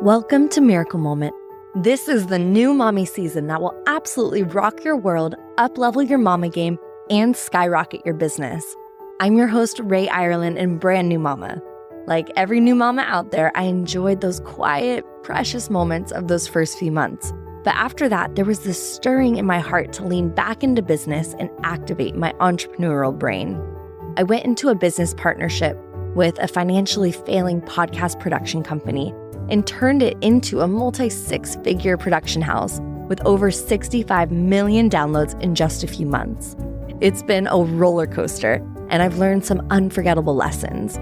Welcome to Miracle Moment. This is the new mommy season that will absolutely rock your world, up-level your mama game, and skyrocket your business. I'm your host, Ray Ireland, and brand new mama. Like every new mama out there, I enjoyed those quiet, precious moments of those first few months. But after that, there was this stirring in my heart to lean back into business and activate my entrepreneurial brain. I went into a business partnership with a financially failing podcast production company and turned it into a multi-six-figure production house with over 65 million downloads in just a few months. It's been a roller coaster, and I've learned some unforgettable lessons.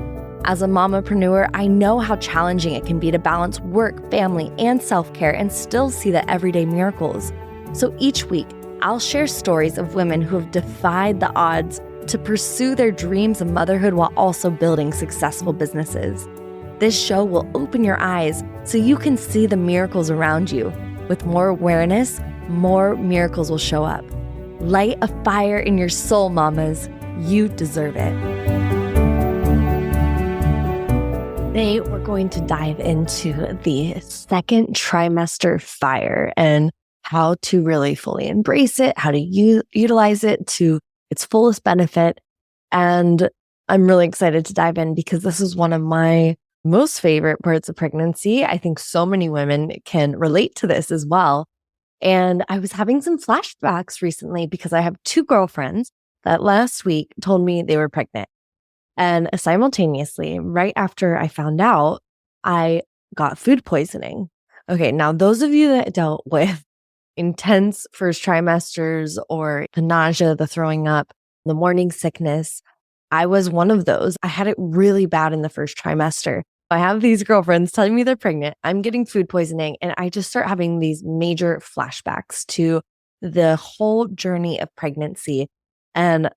As a mamapreneur, I know how challenging it can be to balance work, family, and self-care and still see the everyday miracles. So each week, I'll share stories of women who have defied the odds to pursue their dreams of motherhood while also building successful businesses. This show will open your eyes so you can see the miracles around you. With more awareness, more miracles will show up. Light a fire in your soul, mamas. You deserve it. Today, we're going to dive into the second trimester fire and how to really fully embrace it, how to utilize it to its fullest benefit. And I'm really excited to dive in because this is one of my most favorite parts of pregnancy. I think so many women can relate to this as well. And I was having some flashbacks recently because I have two girlfriends that last week told me they were pregnant. And simultaneously, right after I found out, I got food poisoning. Okay, now those of you that dealt with intense first trimesters or the nausea, the throwing up, the morning sickness, I was one of those. I had it really bad in the first trimester. I have these girlfriends telling me they're pregnant. I'm getting food poisoning, and I just start having these major flashbacks to the whole journey of pregnancy. And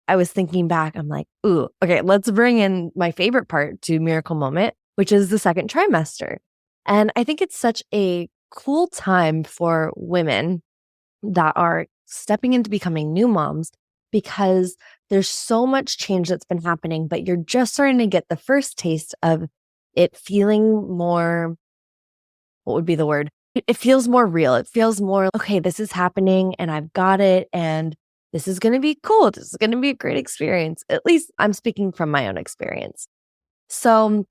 I was thinking back, I'm like, ooh, okay, let's bring in my favorite part to Miracle Moment, which is the second trimester. And I think it's such a cool time for women that are stepping into becoming new moms because there's so much change that's been happening, but you're just starting to get the first taste of it feeling more, what would be the word? It feels more real. It feels more, okay, this is happening and I've got it and this is going to be cool. This is going to be a great experience. At least I'm speaking from my own experience. So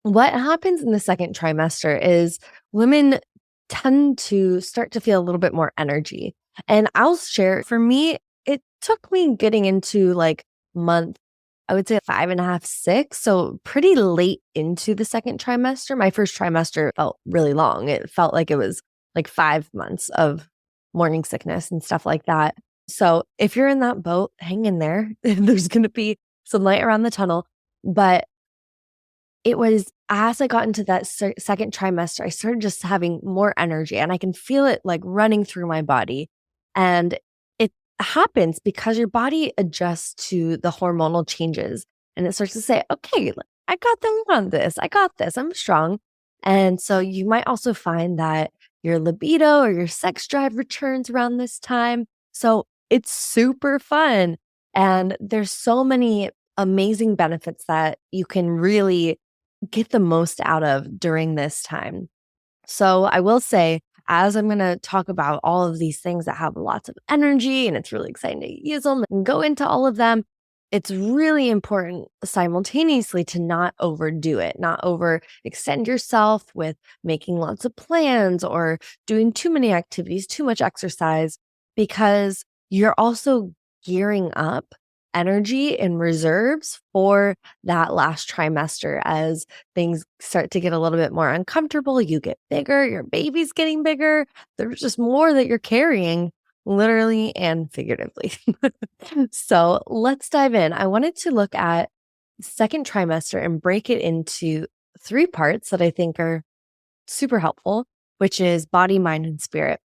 what happens in the second trimester is women tend to start to feel a little bit more energy. And I'll share, for me, it took me getting into like month, I would say 5.5, 6. So pretty late into the second trimester. My first trimester felt really long. It felt like it was like 5 months of morning sickness and stuff like that. So if you're in that boat, hang in there. There's going to be some light around the tunnel. But it was as I got into that second trimester, I started just having more energy and I can feel it like running through my body. And it happens because your body adjusts to the hormonal changes and it starts to say, okay, I got them on this. I got this. I'm strong. And so you might also find that your libido or your sex drive returns around this time. So it's super fun. And there's so many amazing benefits that you can really get the most out of during this time. So I will say, as I'm going to talk about all of these things that have lots of energy and it's really exciting to use them and go into all of them, it's really important simultaneously to not overdo it, not overextend yourself with making lots of plans or doing too many activities, too much exercise, because you're also gearing up energy and reserves for that last trimester as things start to get a little bit more uncomfortable. You get bigger, your baby's getting bigger. There's just more that you're carrying, literally and figuratively. So let's dive in. I wanted to look at second trimester and break it into 3 parts that I think are super helpful, which is body, mind, and spirit.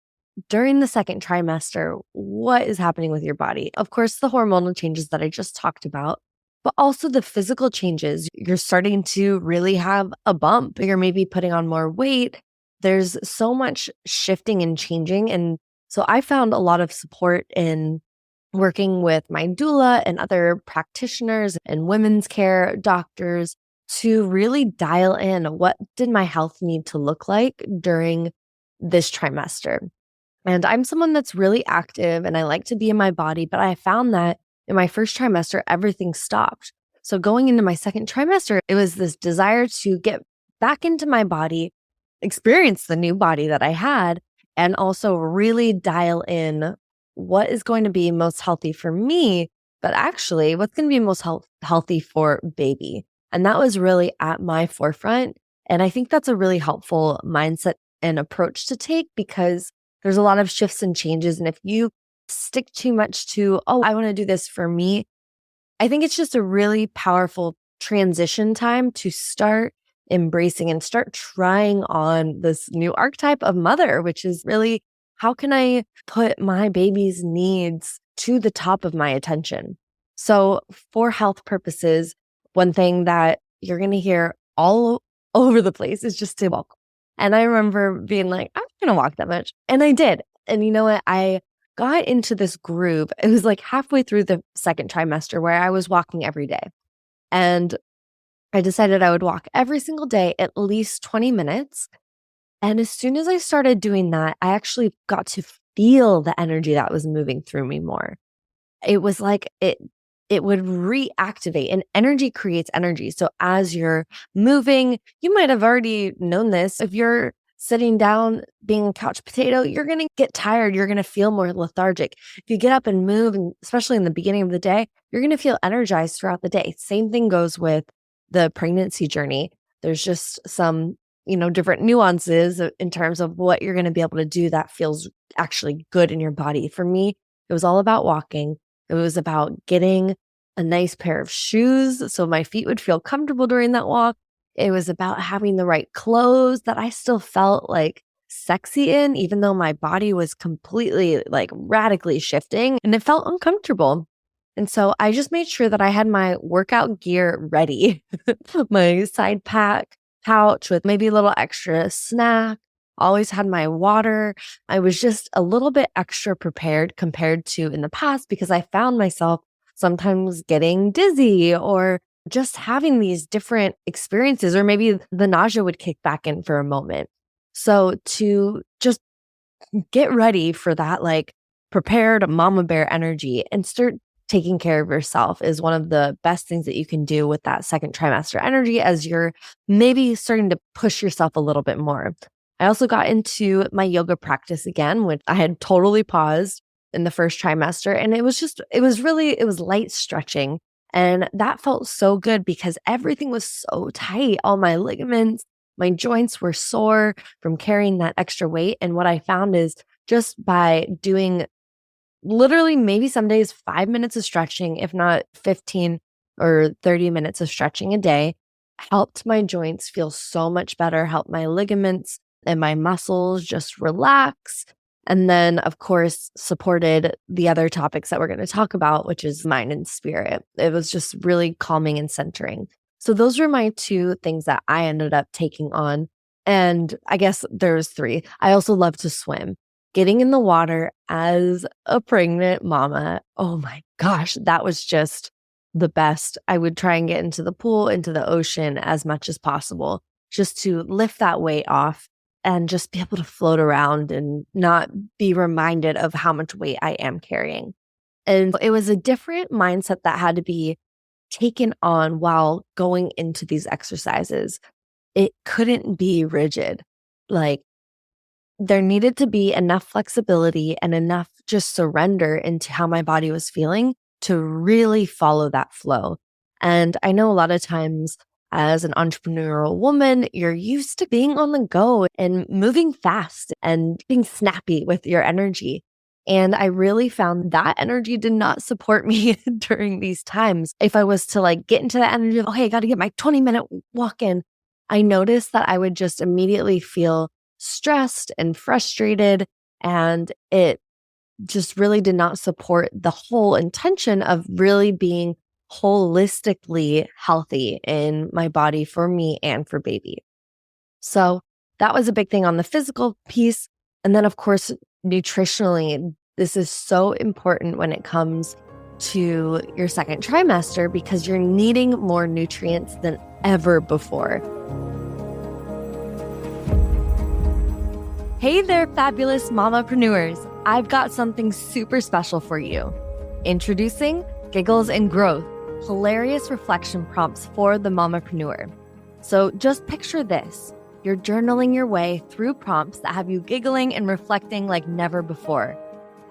During the second trimester, what is happening with your body? Of course, the hormonal changes that I just talked about, but also the physical changes. You're starting to really have a bump. You're maybe putting on more weight. There's so much shifting and changing. And so I found a lot of support in working with my doula and other practitioners and women's care doctors to really dial in what did my health need to look like during this trimester. And I'm someone that's really active and I like to be in my body, but I found that in my first trimester, everything stopped. So going into my second trimester, it was this desire to get back into my body, experience the new body that I had, and also really dial in what is going to be most healthy for me, but actually what's going to be most healthy for baby. And that was really at my forefront. And I think that's a really helpful mindset and approach to take because there's a lot of shifts and changes. And if you stick too much to, oh, I want to do this for me, I think it's just a really powerful transition time to start embracing and start trying on this new archetype of mother, which is really how can I put my baby's needs to the top of my attention? So, for health purposes, one thing that you're going to hear all over the place is just to walk. And I remember being like, I'm not going to walk that much. And I did. And you know what? I got into this groove. It was like halfway through the second trimester where I was walking every day. And I decided I would walk every single day, at least 20 minutes. And as soon as I started doing that, I actually got to feel the energy that was moving through me more. It was like it would reactivate, and energy creates energy. So as you're moving, you might have already known this. If you're sitting down being a couch potato, you're going to get tired. You're going to feel more lethargic. If you get up and move, and especially in the beginning of the day, you're going to feel energized throughout the day. Same thing goes with the pregnancy journey. There's just some, different nuances in terms of what you're going to be able to do that feels actually good in your body. For me, it was all about walking. It was about getting a nice pair of shoes so my feet would feel comfortable during that walk. It was about having the right clothes that I still felt like sexy in, even though my body was completely like radically shifting and it felt uncomfortable. And so I just made sure that I had my workout gear ready, my side pack pouch with maybe a little extra snack, always had my water. I was just a little bit extra prepared compared to in the past because I found myself sometimes getting dizzy or just having these different experiences, or maybe the nausea would kick back in for a moment. So to just get ready for that, like prepared mama bear energy and start taking care of yourself is one of the best things that you can do with that second trimester energy as you're maybe starting to push yourself a little bit more. I also got into my yoga practice again, which I had totally paused in the first trimester. And it was light stretching. And that felt so good because everything was so tight. All my ligaments, my joints were sore from carrying that extra weight. And what I found is just by doing literally maybe some days 5 minutes of stretching, if not 15 or 30 minutes of stretching a day, helped my joints feel so much better, helped my ligaments and my muscles just relax. And then, of course, supported the other topics that we're going to talk about, which is mind and spirit. It was just really calming and centering. So those were my two things that I ended up taking on. And I guess there's three. I also love to swim. Getting in the water as a pregnant mama, oh my gosh, that was just the best. I would try and get into the pool, into the ocean as much as possible, just to lift that weight off and just be able to float around and not be reminded of how much weight I am carrying. And it was a different mindset that had to be taken on while going into these exercises. It couldn't be rigid. Like, there needed to be enough flexibility and enough just surrender into how my body was feeling to really follow that flow. And I know a lot of times as an entrepreneurial woman, you're used to being on the go and moving fast and being snappy with your energy. And I really found that energy did not support me during these times. If I was to like get into that energy of, okay, I got to get my 20-minute walk in, I noticed that I would just immediately feel stressed and frustrated. And it just really did not support the whole intention of really being holistically healthy in my body for me and for baby. So that was a big thing on the physical piece. And then, of course, nutritionally, this is so important when it comes to your second trimester because you're needing more nutrients than ever before. Hey there, fabulous mamapreneurs. I've got something super special for you. Introducing Giggles and Growth, hilarious reflection prompts for the mamapreneur. So just picture this. You're journaling your way through prompts that have you giggling and reflecting like never before.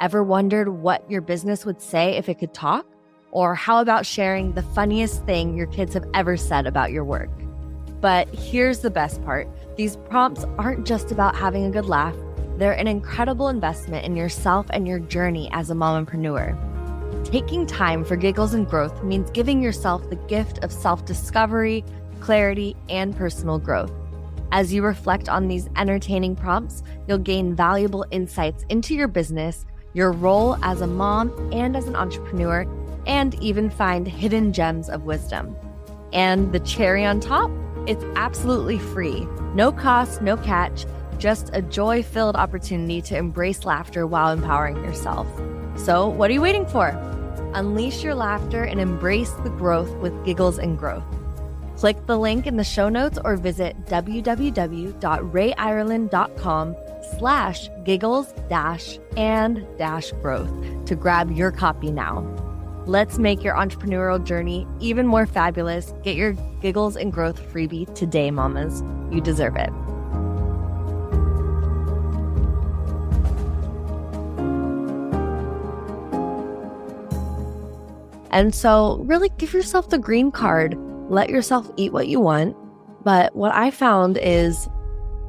Ever wondered what your business would say if it could talk? Or how about sharing the funniest thing your kids have ever said about your work? But here's the best part. These prompts aren't just about having a good laugh. They're an incredible investment in yourself and your journey as a mamapreneur. Taking time for Giggles and Growth means giving yourself the gift of self-discovery, clarity, and personal growth. As you reflect on these entertaining prompts, you'll gain valuable insights into your business, your role as a mom and as an entrepreneur, and even find hidden gems of wisdom. And the cherry on top? It's absolutely free. No cost, no catch, just a joy-filled opportunity to embrace laughter while empowering yourself. So what are you waiting for? Unleash your laughter and embrace the growth with Giggles and Growth. Click the link in the show notes or visit www.rayireland.com/giggles-and-growth to grab your copy now. Let's make your entrepreneurial journey even more fabulous. Get your Giggles and Growth freebie today, mamas. You deserve it. And so really give yourself the green card. Let yourself eat what you want. But what I found is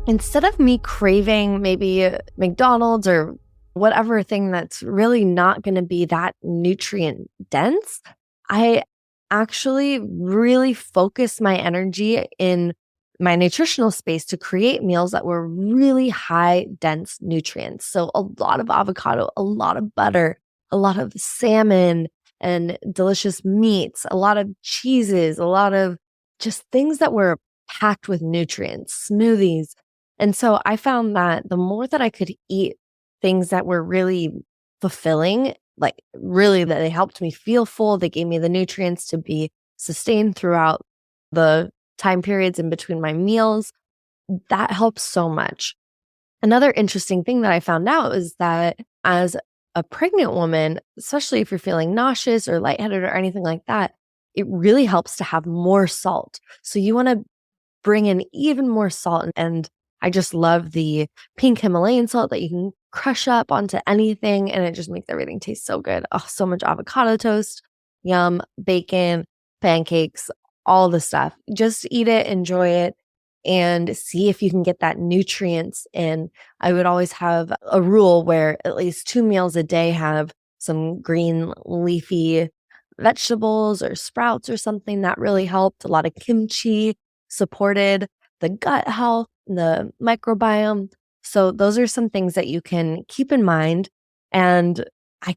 instead of me craving maybe McDonald's or whatever thing that's really not going to be that nutrient dense, I actually really focused my energy in my nutritional space to create meals that were really high dense nutrients. So a lot of avocado, a lot of butter, a lot of salmon, and delicious meats, a lot of cheeses, a lot of just things that were packed with nutrients, smoothies. And so I found that the more that I could eat things that were really fulfilling, like really that they helped me feel full, they gave me the nutrients to be sustained throughout the time periods in between my meals, that helps so much. Another interesting thing that I found out is that as a pregnant woman, especially if you're feeling nauseous or lightheaded or anything like that, it really helps to have more salt. So you want to bring in even more salt. And I just love the pink Himalayan salt that you can crush up onto anything and it just makes everything taste so good. Oh, so much avocado toast, yum, bacon, pancakes, all the stuff. Just eat it, enjoy it, and see if you can get that nutrients in. I would always have a rule where at least 2 meals a day have some green leafy vegetables or sprouts or something that really helped. A lot of kimchi supported the gut health, the microbiome. So those are some things that you can keep in mind. And I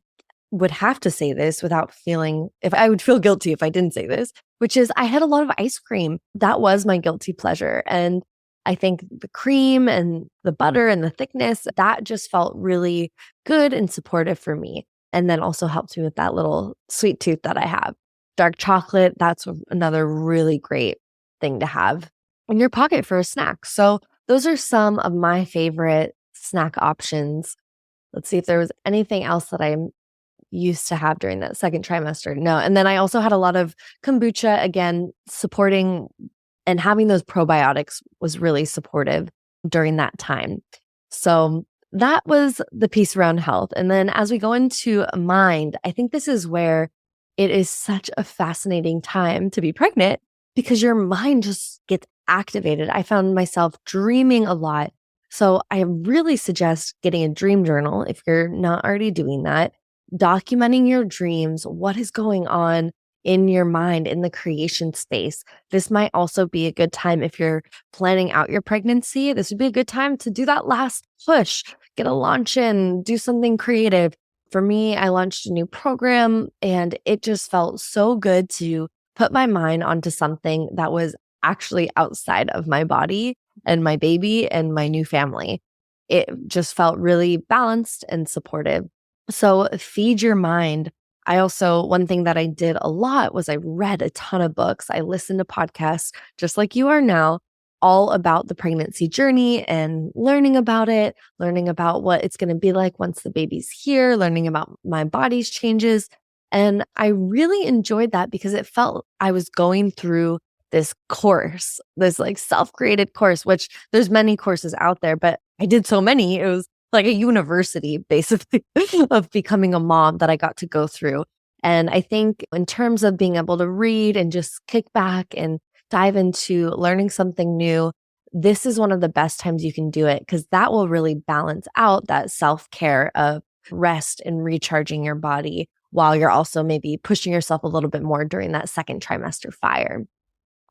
would have to say this without feeling, if I would feel guilty if I didn't say this, which is I had a lot of ice cream. That was my guilty pleasure. And I think the cream and the butter and the thickness, that just felt really good and supportive for me. And then also helped me with that little sweet tooth that I have. Dark chocolate, that's another really great thing to have in your pocket for a snack. So those are some of my favorite snack options. Let's see if there was anything else that I used to have during that second trimester. No. And then I also had a lot of kombucha, again, supporting and having those probiotics was really supportive during that time. So that was the piece around health. And then as we go into mind, I think this is where it is such a fascinating time to be pregnant because your mind just gets activated. I found myself dreaming a lot. So I really suggest getting a dream journal if you're not already doing that. Documenting your dreams, what is going on in your mind in the creation space. This might also be a good time if you're planning out your pregnancy. This would be a good time to do that last push, get a launch in, do something creative. For me, I launched a new program and it just felt so good to put my mind onto something that was actually outside of my body and my baby and my new family. It just felt really balanced and supportive. So feed your mind. I also, one thing that I did a lot was I read a ton of books. I listened to podcasts just like you are now, all about the pregnancy journey and learning about it, learning about what it's going to be like once the baby's here, learning about my body's changes. And I really enjoyed that because it felt I was going through this course, this like self-created course, which there's many courses out there, but I did so many. It was like a university basically of becoming a mom that I got to go through. And I think in terms of being able to read and just kick back and dive into learning something new, this is one of the best times you can do it because that will really balance out that self-care of rest and recharging your body while you're also maybe pushing yourself a little bit more during that second trimester fire.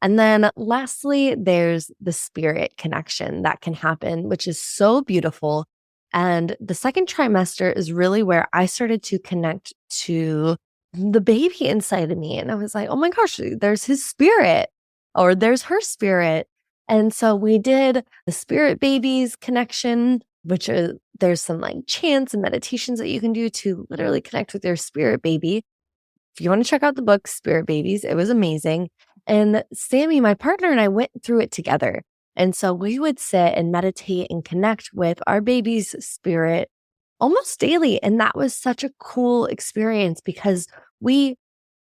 And then lastly, there's the spirit connection that can happen, which is so beautiful. And the second trimester is really where I started to connect to the baby inside of me. And I was like, oh my gosh, there's his spirit or there's her spirit. And so we did the spirit babies connection, which there's some like chants and meditations that you can do to literally connect with your spirit baby. If you want to check out the book, Spirit Babies, it was amazing. And Sammy, my partner, and I went through it together. And so we would sit and meditate and connect with our baby's spirit almost daily. And that was such a cool experience because we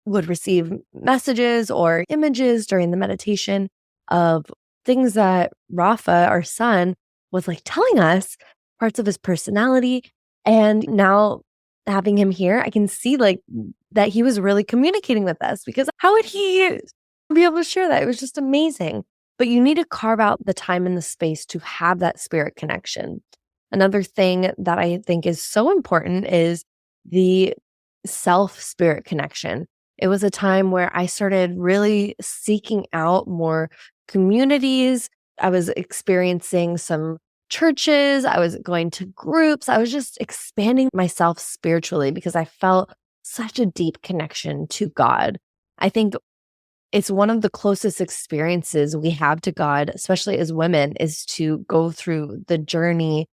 would receive messages or images during the meditation of things that Rafa, our son, was like telling us parts of his personality. And now having him here, I can see like that he was really communicating with us because how would he be able to share that? It was just amazing. But you need to carve out the time and the space to have that spirit connection. Another thing that I think is so important is the self-spirit connection. It was a time where I started really seeking out more communities. I was experiencing some churches. I was going to groups. I was just expanding myself spiritually because I felt such a deep connection to God. I think it's one of the closest experiences we have to God, especially as women, is to go through the journey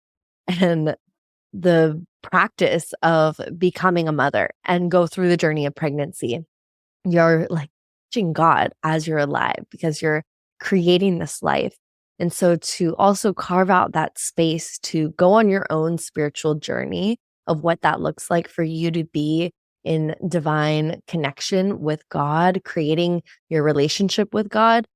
and the practice of becoming a mother and go through the journey of pregnancy. You're like touching God as you're alive because you're creating this life. And so to also carve out that space to go on your own spiritual journey of what that looks like for you to be in divine connection with God, creating your relationship with God,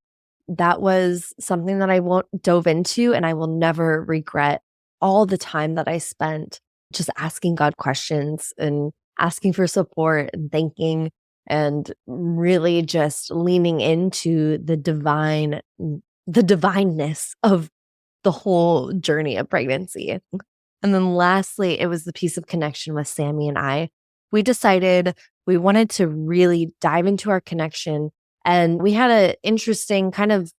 that was something that I won't dove into and I will never regret all the time that I spent just asking God questions and asking for support and thanking and really just leaning into the divineness of the whole journey of pregnancy. And then lastly, it was the piece of connection with Sammy and I. We decided we wanted to really dive into our connection. And we had an interesting kind of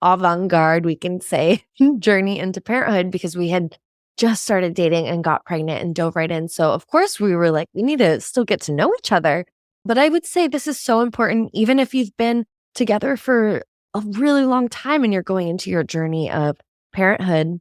avant-garde, we can say, journey into parenthood because we had just started dating and got pregnant and dove right in. So of course we were like, we need to still get to know each other. But I would say this is so important, even if you've been together for a really long time and you're going into your journey of parenthood,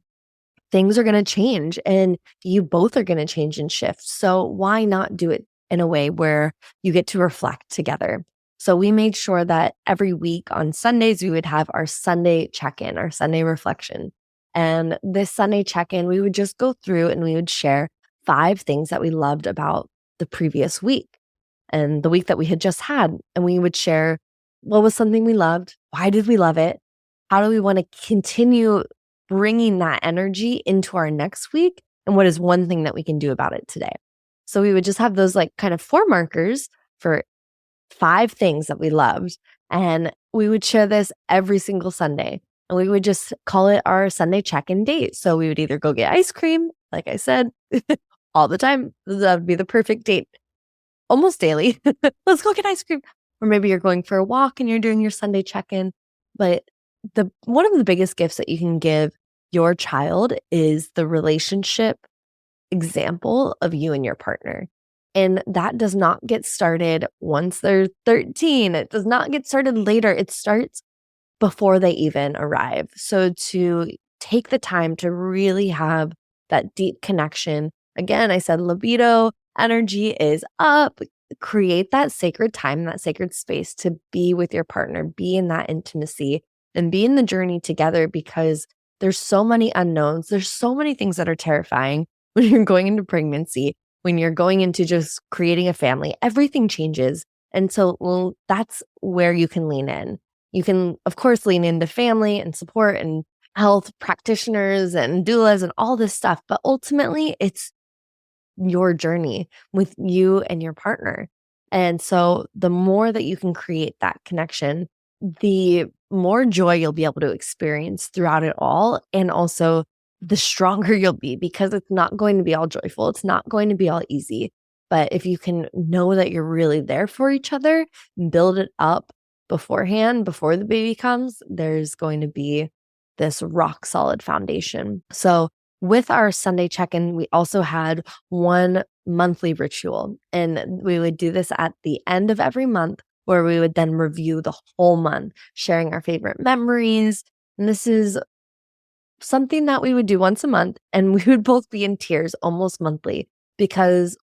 things are going to change and you both are going to change and shift. So why not do it in a way where you get to reflect together? So we made sure that every week on Sundays, we would have our Sunday check-in, our Sunday reflection. And this Sunday check-in, we would just go through and we would share 5 things that we loved about the previous week and the week that we had just had. And we would share what was something we loved, why did we love it, how do we want to continue bringing that energy into our next week, and what is one thing that we can do about it today. So we would just have those like kind of 4 markers for 5 things that we loved. And we would share this every single Sunday. And we would just call it our Sunday check-in date. So we would either go get ice cream, like I said, all the time. That would be the perfect date. Almost daily. Let's go get ice cream. Or maybe you're going for a walk and you're doing your Sunday check-in. But one of the biggest gifts that you can give your child is the relationship example of you and your partner. And that does not get started once they're 13. It does not get started later. It starts before they even arrive. So to take the time to really have that deep connection. Again, I said libido energy is up. create that sacred time, that sacred space to be with your partner, be in that intimacy and be in the journey together, because there's so many unknowns. There's so many things that are terrifying when you're going into pregnancy, when you're going into just creating a family. Everything changes. And so that's where you can lean in. You can, of course, lean into family and support and health practitioners and doulas and all this stuff. But ultimately, it's your journey with you and your partner. And so the more that you can create that connection, the more joy you'll be able to experience throughout it all. And also the stronger you'll be, because it's not going to be all joyful. It's not going to be all easy. But if you can know that you're really there for each other, build it up beforehand, before the baby comes, there's going to be this rock solid foundation. So with our Sunday check-in, we also had one monthly ritual, and we would do this at the end of every month, where we would then review the whole month, sharing our favorite memories. And this is something that we would do once a month, and we would both be in tears almost monthly, because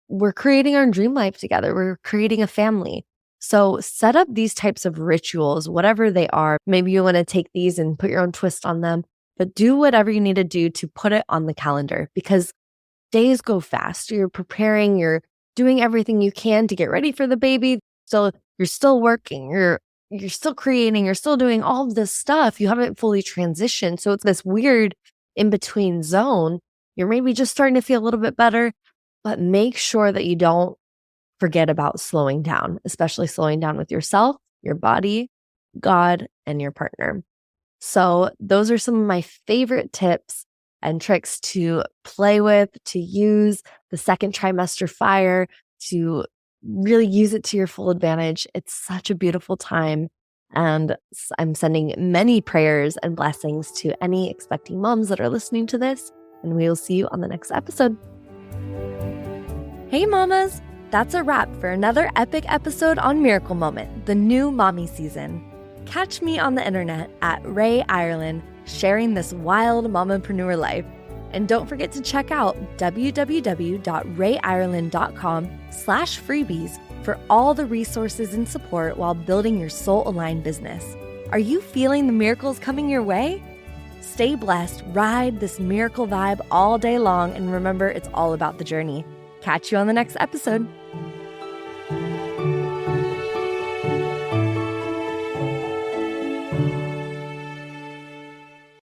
we're creating our dream life together. We're creating a family. So set up these types of rituals, whatever they are. Maybe you want to take these and put your own twist on them, but do whatever you need to do to put it on the calendar, because days go fast. You're preparing, you're doing everything you can to get ready for the baby. So you're still working, you're still creating, you're still doing all of this stuff. You haven't fully transitioned. So it's this weird in-between zone. You're maybe just starting to feel a little bit better, but make sure that you don't forget about slowing down, especially slowing down with yourself, your body, God, and your partner. So those are some of my favorite tips and tricks to play with, to use the second trimester fire, to really use it to your full advantage. It's such a beautiful time. And I'm sending many prayers and blessings to any expecting moms that are listening to this. And we will see you on the next episode. Hey, mamas. That's a wrap for another epic episode on Miracle Moment, the new mommy season. Catch me on the internet at Ray Ireland, sharing this wild mompreneur life. And don't forget to check out www.rayireland.com/freebies for all the resources and support while building your soul-aligned business. Are you feeling the miracles coming your way? Stay blessed, ride this miracle vibe all day long, and remember, it's all about the journey. Catch you on the next episode.